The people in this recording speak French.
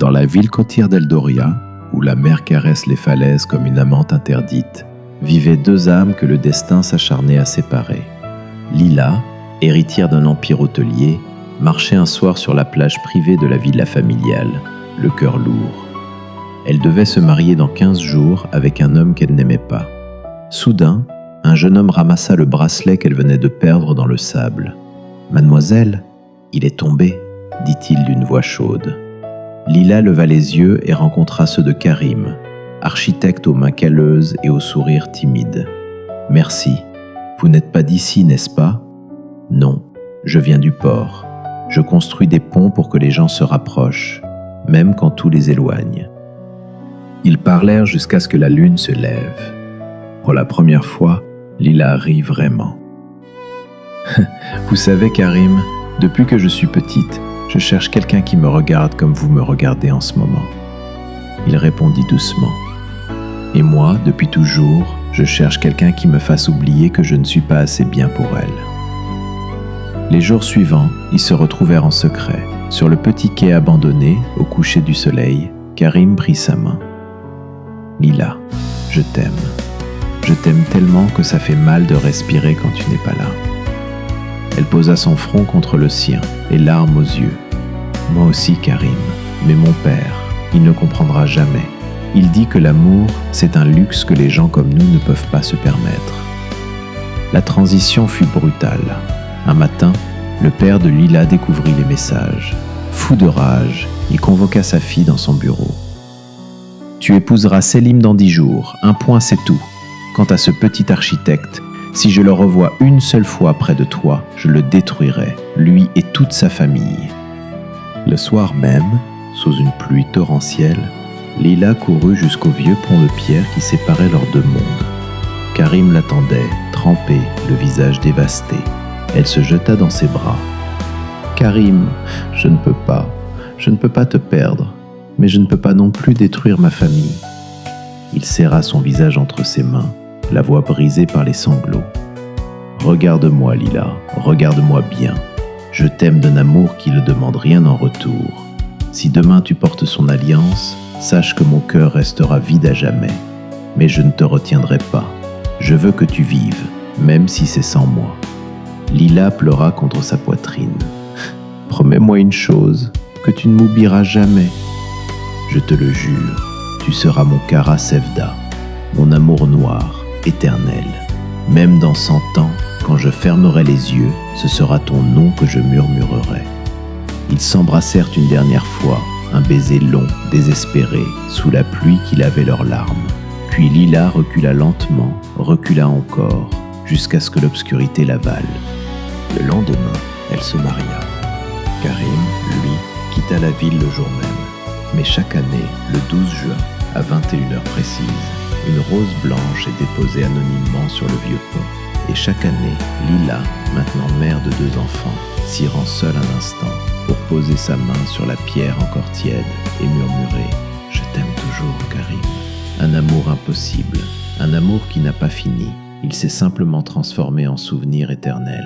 Dans la ville côtière d'Eldoria, où la mer caresse les falaises comme une amante interdite, vivaient deux âmes que le destin s'acharnait à séparer. Lila, héritière d'un empire hôtelier, marchait un soir sur la plage privée de la villa familiale, le cœur lourd. Elle devait se marier dans 15 jours avec un homme qu'elle n'aimait pas. Soudain, un jeune homme ramassa le bracelet qu'elle venait de perdre dans le sable. « Mademoiselle, il est tombé », dit-il d'une voix chaude. Lila leva les yeux et rencontra ceux de Karim, architecte aux mains calleuses et au sourire timide. « Merci. Vous n'êtes pas d'ici, n'est-ce pas ? » ?»« Non, je viens du port. Je construis des ponts pour que les gens se rapprochent, même quand tout les éloigne. » Ils parlèrent jusqu'à ce que la lune se lève. Pour la première fois, Lila rit vraiment. « Vous savez, Karim, depuis que je suis petite, je cherche quelqu'un qui me regarde comme vous me regardez en ce moment. » Il répondit doucement. « Et moi, depuis toujours, je cherche quelqu'un qui me fasse oublier que je ne suis pas assez bien pour elle. » Les jours suivants, ils se retrouvèrent en secret. Sur le petit quai abandonné, au coucher du soleil, Karim prit sa main. « Lila, je t'aime. Je t'aime tellement que ça fait mal de respirer quand tu n'es pas là. » Elle posa son front contre le sien, les larmes aux yeux. « Moi aussi, Karim, mais mon père, il ne comprendra jamais. Il dit que l'amour, c'est un luxe que les gens comme nous ne peuvent pas se permettre. » La transition fut brutale. Un matin, le père de Lila découvrit les messages. Fou de rage, il convoqua sa fille dans son bureau. « Tu épouseras Selim dans 10 jours, un point c'est tout. Quant à ce petit architecte, si je le revois une seule fois près de toi, je le détruirai, lui et toute sa famille. » Le soir même, sous une pluie torrentielle, Lila courut jusqu'au vieux pont de pierre qui séparait leurs deux mondes. Karim l'attendait, trempé, le visage dévasté. Elle se jeta dans ses bras. « Karim, je ne peux pas te perdre, mais je ne peux pas non plus détruire ma famille. » Il serra son visage entre ses mains, la voix brisée par les sanglots. « Regarde-moi, Lila, regarde-moi bien. Je t'aime d'un amour qui ne demande rien en retour. Si demain tu portes son alliance, sache que mon cœur restera vide à jamais. Mais je ne te retiendrai pas. Je veux que tu vives, même si c'est sans moi. » Lila pleura contre sa poitrine. « Promets-moi une chose, que tu ne m'oublieras jamais. »« Je te le jure, tu seras mon Kara Sevda, mon amour noir, éternel. Même dans 100 ans, quand je fermerai les yeux, ce sera ton nom que je murmurerai. » Ils s'embrassèrent une dernière fois, un baiser long, désespéré, sous la pluie qui lavait leurs larmes. Puis Lila recula lentement, recula encore, jusqu'à ce que l'obscurité l'avale. Le lendemain, elle se maria. Karim, lui, quitta la ville le jour même. Mais chaque année, le 12 juin, à 21h précise, une rose blanche est déposée anonymement sur le vieux pont. Et chaque année, Lila, maintenant mère de 2 enfants, s'y rend seule un instant pour poser sa main sur la pierre encore tiède et murmurer « Je t'aime toujours, Karim ». Un amour impossible, un amour qui n'a pas fini. Il s'est simplement transformé en souvenir éternel.